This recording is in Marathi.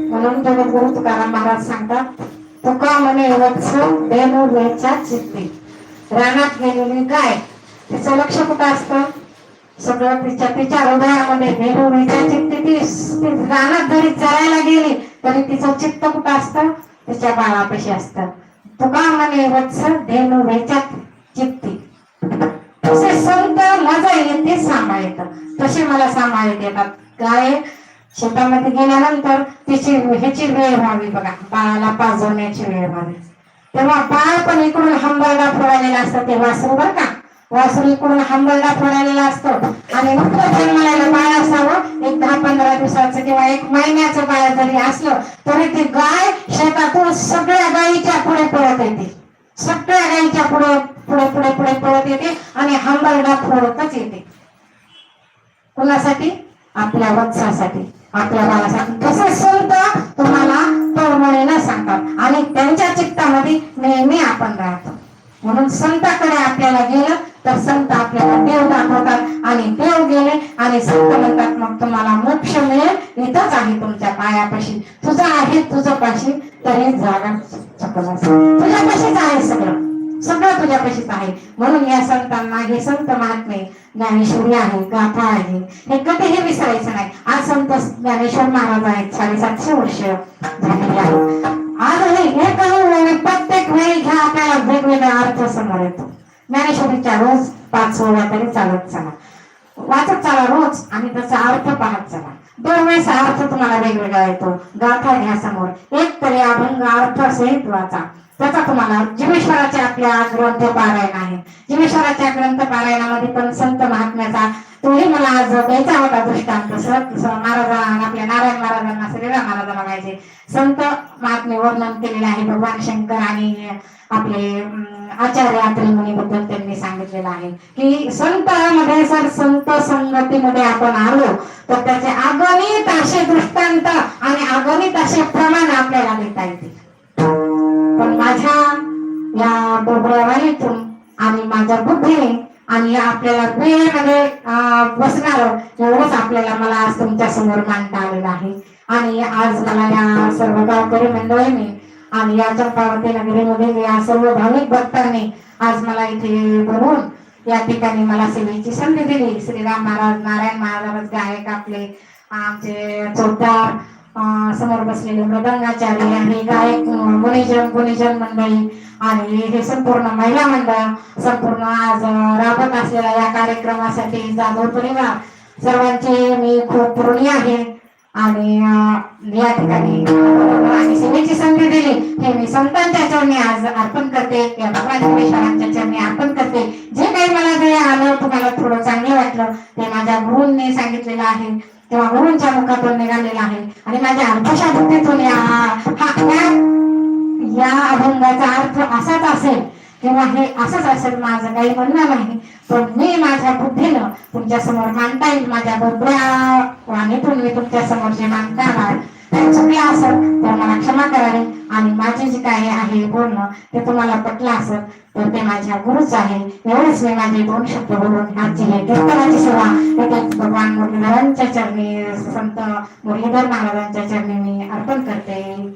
म्हणून जगद्गुरु तुकाराम महाराज सांगतात, तुका म्हणे वत्स देणू वेच्या चित्ती. रानात गेलेली गाय, तिचं लक्ष कुठं असतं? सगळं तिच्या हृदयामध्ये. देणू वेच्या चित्ती. ती रानात जरी चरायला गेली तरी तिचं चित्त कुठं असतं? तिच्या बाळापाशी असतं. तुका म्हणे वत्स देणू वेच्या चित्ती. तसे संत माझा येते सांभाळत, तसे मला सांभाळत येतात. गाय शेतामध्ये गेल्यानंतर तिची ह्याची वेळ व्हावी बघा, बाळाला पाजवण्याची वेळ व्हावी. तेव्हा बाळ पण इकडून हंबरडा फोडालेला असतं. ते वासरू बरं का, वासरू इकडून हंबरडा फोडालेला असतो. आणि नुकतं जन्मलेलं बाळ असावं, एक 10-15 दिवसाचं किंवा 1 महिन्याचं बाळ जरी असलं तरी ती गाय शेतातून सगळ्या गायीच्या पुढे पळत येते. सगळ्या गायीच्या पुढे पुढे पुढे पुढे पळत येते आणि हंबरडा फोडतच येते. कुणासाठी? आपल्या वत्सासाठी, आपल्या बाळासाठी. तसे संत तुम्हाला तळमळीनं सांगतात आणि त्यांच्या चित्तामध्ये नेहमी आपण राहतो. म्हणून संताकडे आपल्याला गेलं तर संत आपल्याला देव दाखवतात आणि देव गेले आणि संत म्हणतात मग तुम्हाला मोक्ष मिळेल, इथंच आहे तुमच्या पायापाशी. तुझं आहे तुझं पाशी तरी जागा चुकला, तुझ्यापाशीच आहे सगळं, सगळं तुझ्यापाशीच आहे. म्हणून या संतांना हे संत महात्मे ज्ञानेश्वरी आहे, गाथा आहे, हे कधीही विसरायचं नाही. आज संत ज्ञानेश्वर महाराज आहेत, 750 वर्ष झालेली आहेत. आजही एकही वेळी प्रत्येक वेळी घ्या आपल्याला वेगवेगळा अर्थ समोर येतो. ज्ञानेश्वरीच्या रोज 5 ओव्या तरी चालत चला, वाचत चला रोज आणि त्याचा अर्थ पाहत चला. 2 वेळेस अर्थ तुम्हाला वेगवेगळा येतो. गाथा घ्या समोर, एक तरी अभंग अर्थ सहित वाचा. त्याचा तुम्हाला जीवेश्वराचे आपल्या ग्रंथ पारायण आहे. जीवेश्वराच्या ग्रंथ पारायणामध्ये पण संत महात्म्याचा तोही मला आज द्यायचा होता दृष्टांत. महाराजांना, आपल्या नारायण महाराजांना, श्रीराम महाराजांना मागायचे. संत महात्मे वर्णन केलेले आहे. भगवान शंकर आणि आपले आचार्य अत्रेमुनीबद्दल त्यांनी सांगितलेलं आहे की संतांमध्ये जर संत संगतीमध्ये आपण आलो तर त्याचे अगणित असे दृष्टांत आणि अगणित असे प्रमाण आपल्याला देता येते. पण माझ्या या डोबऱ्यावालीतून आणि माझ्या बुद्धीने आणि आपल्याला वेळेमध्ये बसणार एवढंच आपल्याला मला आज तुमच्या समोर मांडता आलेलं आहे. आणि आज मला या सर्व गावकरी मंडळींनी आणि या चंपावती नगरीमध्ये या सर्व भाविक भक्तांनी आज मला इथे बोलवून या ठिकाणी मला सेवेची संधी दिली. श्रीराम महाराज, नारायण महाराज, गायक आपले आमचे चौदार, समोर बसलेले मृदंगाचार्य आणि गायक गुणीजन मंडळी आणि हे संपूर्ण महिला मंडळ, संपूर्ण आज राबत असलेल्या या कार्यक्रमासाठी जाधव परिवार, सर्वांचे मी खूप ऋणी आहे. आणि या ठिकाणी सेवेची संधी दिली हे मी संतांच्या चरणी आज अर्पण करते, या भगवान परमेश्वरांच्या चरणी अर्पण करते. जे काही मला जे आलं तुम्हाला थोडं चांगलं वाटलं ते माझ्या गुरूंनी सांगितलेलं आहे किंवा गुरूंच्या मुखातून निघालेलं आहे आणि माझ्या अल्पशा बुद्धीतून या अभंगाचा अर्थ असाच असेल किंवा हे असंच असेल माझं काही म्हणणं नाही. पण मी माझ्या बुद्धीनं तुमच्या समोर मांडता येईल, माझ्या बरोबऱ्या वाणीतून मी तुमच्या समोर जे मांडता येणार चुकलं असेल तर मला क्षमा करावी. आणि माझे जे काय आहे बोलणं ते तुम्हाला पटलं असेल तर ते माझ्या गुरुच आहे. एवढेच मी माझे 2 शब्द बोलून आजची हे कीर्तनाची सेवा येथे भगवान मुरलीधरांच्या चरणी, संत मुरलीधर महाराजांच्या चरणी मी अर्पण करते.